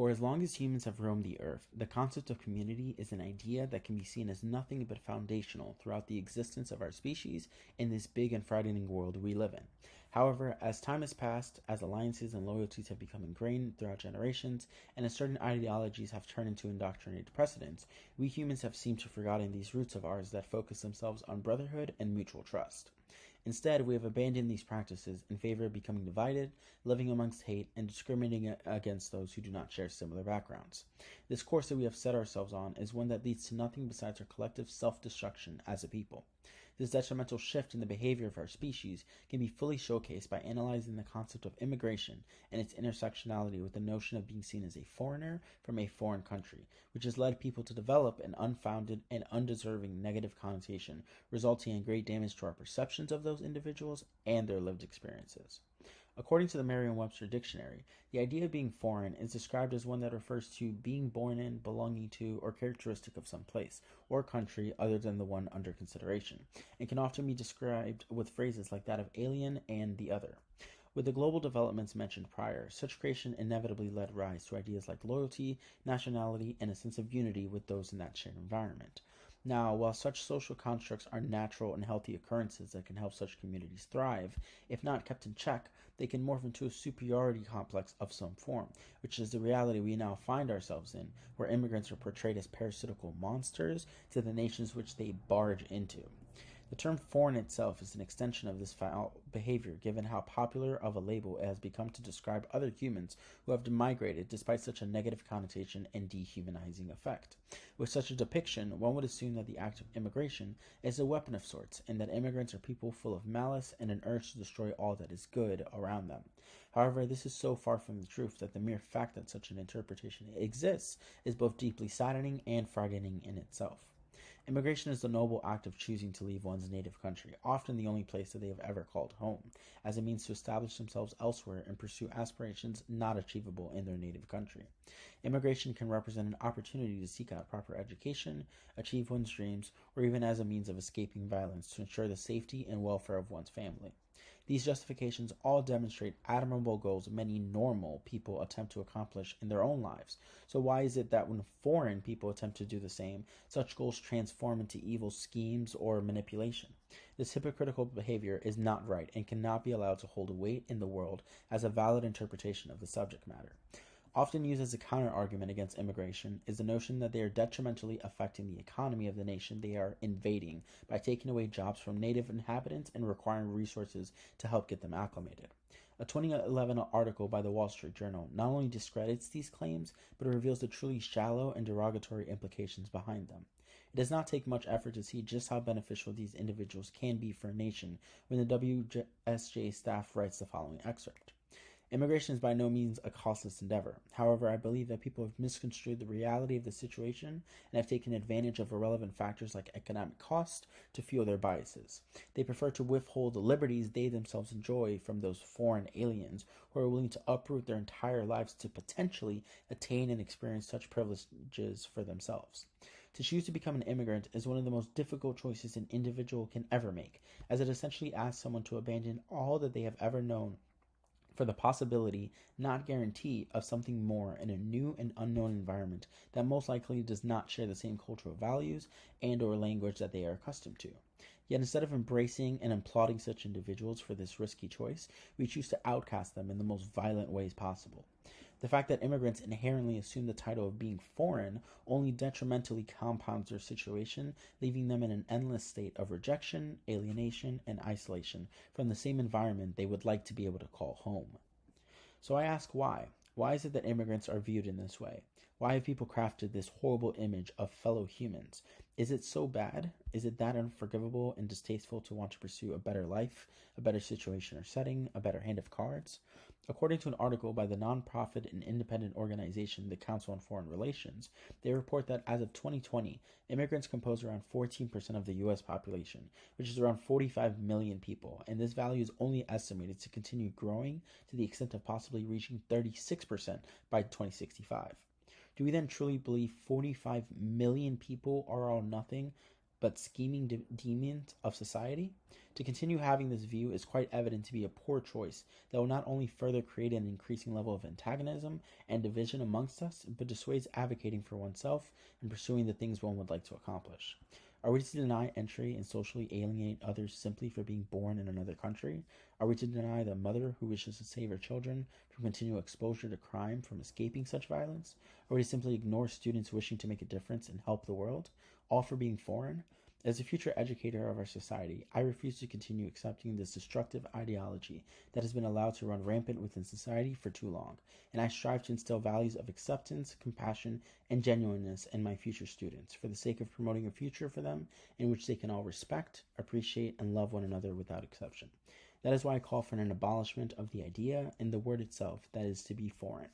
For as long as humans have roamed the earth, the concept of community is an idea that can be seen as nothing but foundational throughout the existence of our species in this big and frightening world we live in. However, as time has passed, as alliances and loyalties have become ingrained throughout generations, and as certain ideologies have turned into indoctrinated precedents, we humans have seemed to have forgotten these roots of ours that focus themselves on brotherhood and mutual trust. Instead, we have abandoned these practices in favor of becoming divided, living amongst hate, and discriminating against those who do not share similar backgrounds. This course that we have set ourselves on is one that leads to nothing besides our collective self-destruction as a people. This detrimental shift in the behavior of our species can be fully showcased by analyzing the concept of immigration and its intersectionality with the notion of being seen as a foreigner from a foreign country, which has led people to develop an unfounded and undeserving negative connotation, resulting in great damage to our perceptions of those individuals and their lived experiences. According to the Merriam-Webster Dictionary, the idea of being foreign is described as one that refers to being born in, belonging to, or characteristic of some place or country other than the one under consideration, and can often be described with phrases like that of alien and the other. With the global developments mentioned prior, such creation inevitably led rise to ideas like loyalty, nationality, and a sense of unity with those in that shared environment. Now, while such social constructs are natural and healthy occurrences that can help such communities thrive, if not kept in check, they can morph into a superiority complex of some form, which is the reality we now find ourselves in, where immigrants are portrayed as parasitical monsters to the nations which they barge into. The term foreign itself is an extension of this foul behavior, given how popular of a label it has become to describe other humans who have migrated despite such a negative connotation and dehumanizing effect. With such a depiction, one would assume that the act of immigration is a weapon of sorts, and that immigrants are people full of malice and an urge to destroy all that is good around them. However, this is so far from the truth that the mere fact that such an interpretation exists is both deeply saddening and frightening in itself. Immigration is the noble act of choosing to leave one's native country, often the only place that they have ever called home, as a means to establish themselves elsewhere and pursue aspirations not achievable in their native country. Immigration can represent an opportunity to seek out proper education, achieve one's dreams, or even as a means of escaping violence to ensure the safety and welfare of one's family. These justifications all demonstrate admirable goals many normal people attempt to accomplish in their own lives. So why is it that when foreign people attempt to do the same, such goals transform into evil schemes or manipulation? This hypocritical behavior is not right and cannot be allowed to hold weight in the world as a valid interpretation of the subject matter. Often used as a counter-argument against immigration is the notion that they are detrimentally affecting the economy of the nation they are invading by taking away jobs from native inhabitants and requiring resources to help get them acclimated. A 2011 article by the Wall Street Journal not only discredits these claims, but reveals the truly shallow and derogatory implications behind them. It does not take much effort to see just how beneficial these individuals can be for a nation when the WSJ staff writes the following excerpt. Immigration is by no means a costless endeavor. However, I believe that people have misconstrued the reality of the situation and have taken advantage of irrelevant factors like economic cost to fuel their biases. They prefer to withhold the liberties they themselves enjoy from those foreign aliens who are willing to uproot their entire lives to potentially attain and experience such privileges for themselves. To choose to become an immigrant is one of the most difficult choices an individual can ever make, as it essentially asks someone to abandon all that they have ever known for the possibility, not guarantee, of something more in a new and unknown environment that most likely does not share the same cultural values and or language that they are accustomed to. Yet instead of embracing and applauding such individuals for this risky choice, we choose to outcast them in the most violent ways possible. The fact that immigrants inherently assume the title of being foreign only detrimentally compounds their situation, leaving them in an endless state of rejection, alienation, and isolation from the same environment they would like to be able to call home. So I ask why? Why is it that immigrants are viewed in this way? Why have people crafted this horrible image of fellow humans? Is it so bad? Is it that unforgivable and distasteful to want to pursue a better life, a better situation or setting, a better hand of cards? According to an article by the nonprofit and independent organization the Council on Foreign Relations, they report that as of 2020, immigrants compose around 14% of the U.S. population, which is around 45 million people, and this value is only estimated to continue growing to the extent of possibly reaching 36% by 2065. Do we then truly believe 45 million people are all nothing but scheming demons of society? To continue having this view is quite evident to be a poor choice that will not only further create an increasing level of antagonism and division amongst us, but dissuades advocating for oneself and pursuing the things one would like to accomplish. Are we to deny entry and socially alienate others simply for being born in another country? Are we to deny the mother who wishes to save her children from continual exposure to crime from escaping such violence? Or are we to simply ignore students wishing to make a difference and help the world, all for being foreign? As a future educator of our society, I refuse to continue accepting this destructive ideology that has been allowed to run rampant within society for too long, and I strive to instill values of acceptance, compassion, and genuineness in my future students for the sake of promoting a future for them in which they can all respect, appreciate, and love one another without exception. That is why I call for an abolishment of the idea and the word itself that is to be foreign.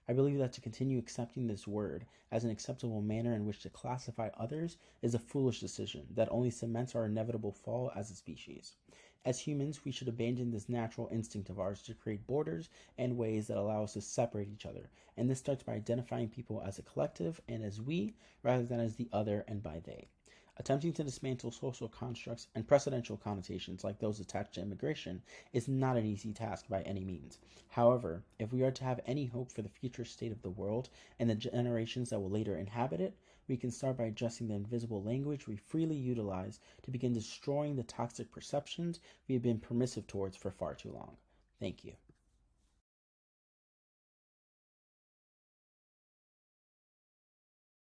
I believe that to continue accepting this word as an acceptable manner in which to classify others is a foolish decision that only cements our inevitable fall as a species. As humans, we should abandon this natural instinct of ours to create borders and ways that allow us to separate each other, and this starts by identifying people as a collective and as we, rather than as the other and by they. Attempting to dismantle social constructs and precedential connotations like those attached to immigration is not an easy task by any means. However, if we are to have any hope for the future state of the world and the generations that will later inhabit it, we can start by addressing the invisible language we freely utilize to begin destroying the toxic perceptions we have been permissive towards for far too long. Thank you.